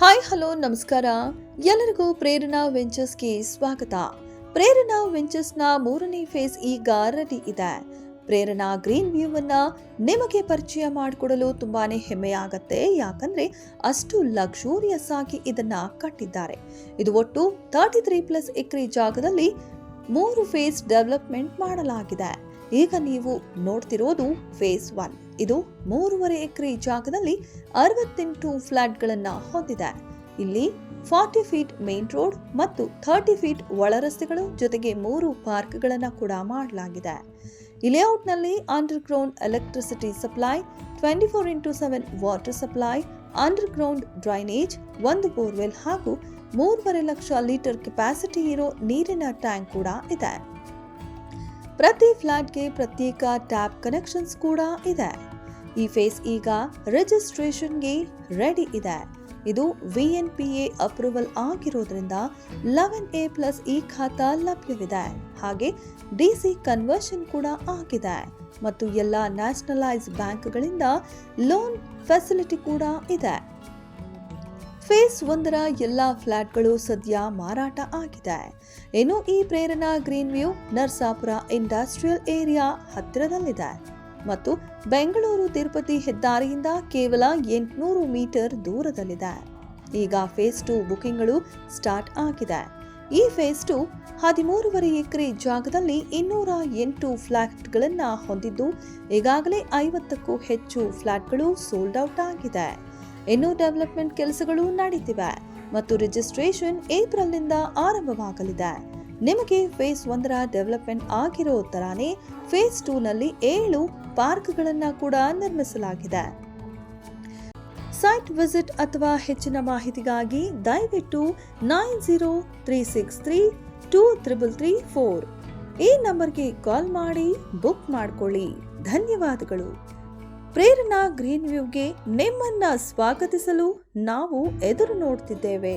Hi hello ನಮಸ್ಕಾರ. ಎಲ್ಲರಿಗೂ ಪ್ರೇರಣಾ ವೆಂಚರ್ಸ್ಗೆ ಸ್ವಾಗತ. ಪ್ರೇರಣಾ ವೆಂಚರ್ಸ್ನ 3ನೇ ಫೇಸ್ ಈಗ ರೆಡಿ ಇದೆ. ಪ್ರೇರಣಾ ಗ್ರೀನ್ ವ್ಯೂ ಅನ್ನ ನಿಮಗೆ ಪರಿಚಯ ಮಾಡಿಕೊಡಲು ತುಂಬಾನೇ ಹೆಮ್ಮೆಯಾಗತ್ತೆ. ಯಾಕಂದ್ರೆ ಅಷ್ಟು ಲಕ್ಸುರಿಯಸ್ ಆಗಿ ಇದನ್ನ ಕಟ್ಟಿದ್ದಾರೆ. ಇದು ಒಟ್ಟು 33+ ಎಕರೆ ಜಾಗದಲ್ಲಿ 3 ಫೇಸ್ ಡೆವಲಪ್ಮೆಂಟ್ ಮಾಡಲಾಗಿದೆ. ಈಗ ನೀವು ನೋಡ್ತಿರೋದು ಫೇಸ್ 1. ಇದು 3.5 ಎಕರೆ ಜಾಗದಲ್ಲಿ 68 ಫ್ಲಾಟ್ಗಳನ್ನು ಹೊಂದಿದೆ. ಇಲ್ಲಿ 40 ಫೀಟ್ ಮೇನ್ ರೋಡ್ ಮತ್ತು 30 ಫೀಟ್ ಒಳ ರಸ್ತೆಗಳು ಜೊತೆಗೆ 3 ಪಾರ್ಕ್ಗಳನ್ನು ಕೂಡ ಮಾಡಲಾಗಿದೆ. ಈ ಲೇಔಟ್ನಲ್ಲಿ underground electricity supply, 24x7 water supply, underground drainage, 1 borewell ಹಾಗೂ 3.5 ಲಕ್ಷ ಲೀಟರ್ ಕೆಪಾಸಿಟಿ ಇರೋ ನೀರಿನ ಟ್ಯಾಂಕ್ ಕೂಡ ಇದೆ. ಪ್ರತಿ ಫ್ಲಾಟ್ಗೆ ಪ್ರತ್ಯೇಕ ಟ್ಯಾಪ್ ಕನೆಕ್ಷನ್ಸ್ ಕೂಡ ಇದೆ. ಈ ಫೇಸ್ ಈಗ ರಿಜಿಸ್ಟ್ರೇಷನ್ಗೆ ರೆಡಿ ಇದೆ. ಇದು VNPA ಅಪ್ರೂವಲ್ ಆಗಿರೋದ್ರಿಂದ 11A+ ಈ ಖಾತಾ ಲಭ್ಯವಿದೆ. ಹಾಗೆ DC ಕನ್ವರ್ಷನ್ ಕೂಡ ಆಗಿದೆ ಮತ್ತು ಎಲ್ಲ ನ್ಯಾಷನಲೈಸ್ ಬ್ಯಾಂಕ್ಗಳಿಂದ ಲೋನ್ ಫೆಸಿಲಿಟಿ ಕೂಡ ಇದೆ. ಫೇಸ್ 1ರ ಎಲ್ಲ ಫ್ಲಾಟ್ಗಳು ಸದ್ಯ ಮಾರಾಟ ಆಗಿದೆ. ಇನ್ನು ಈ Prerana green view Narasapura industrial area ಹತ್ತಿರದಲ್ಲಿದೆ ಮತ್ತು ಬೆಂಗಳೂರು ತಿರುಪತಿ ಹೆದ್ದಾರಿಯಿಂದ ಕೇವಲ 800 ಮೀಟರ್ ದೂರದಲ್ಲಿದೆ. ಈಗ ಫೇಸ್ 2 ಬುಕಿಂಗ್ಗಳು ಸ್ಟಾರ್ಟ್ ಆಗಿದೆ. ಈ ಫೇಸ್ 2 13.5 ಎಕರೆ ಜಾಗದಲ್ಲಿ 208 ಫ್ಲಾಟ್ಗಳನ್ನು ಹೊಂದಿದ್ದು ಈಗಾಗಲೇ 50ಕ್ಕೂ ಹೆಚ್ಚು ಫ್ಲಾಟ್ಗಳು ಸೋಲ್ಡ್ ಔಟ್ ಆಗಿದೆ. ಇನ್ನು ಡೆವಲಪ್ಮೆಂಟ್ ಕೆಲಸಗಳು ನಡೀತಿವೆ ಮತ್ತು ರಿಜಿಸ್ಟ್ರೇಷನ್ ಏಪ್ರಿಲ್ನಿಂದ ಆರಂಭವಾಗಲಿದೆ. ನಿಮಗೆ ಫೇಸ್ 1ರ ಡೆವಲಪ್ಮೆಂಟ್ ಆಗಿರೋ ತರಾನೇ ಫೇಸ್ 2ನಲ್ಲಿ 7 ಪಾರ್ಕ್ಗಳನ್ನು ಕೂಡ ನಿರ್ಮಿಸಲಾಗಿದೆ. ಸೈಟ್ ವಿಸಿಟ್ ಅಥವಾ ಹೆಚ್ಚಿನ ಮಾಹಿತಿಗಾಗಿ ದಯವಿಟ್ಟು 9036323334 ಈ ನಂಬರ್ಗೆ ಕಾಲ್ ಮಾಡಿ ಬುಕ್ ಮಾಡಿಕೊಳ್ಳಿ. ಧನ್ಯವಾದಗಳು. ಪ್ರೇರಣಾ ಗ್ರೀನ್ ವ್ಯೂಗೆ ನಿಮ್ಮನ್ನ ಸ್ವಾಗತಿಸಲು ನಾವು ಎದುರು ನೋಡ್ತಿದ್ದೇವೆ.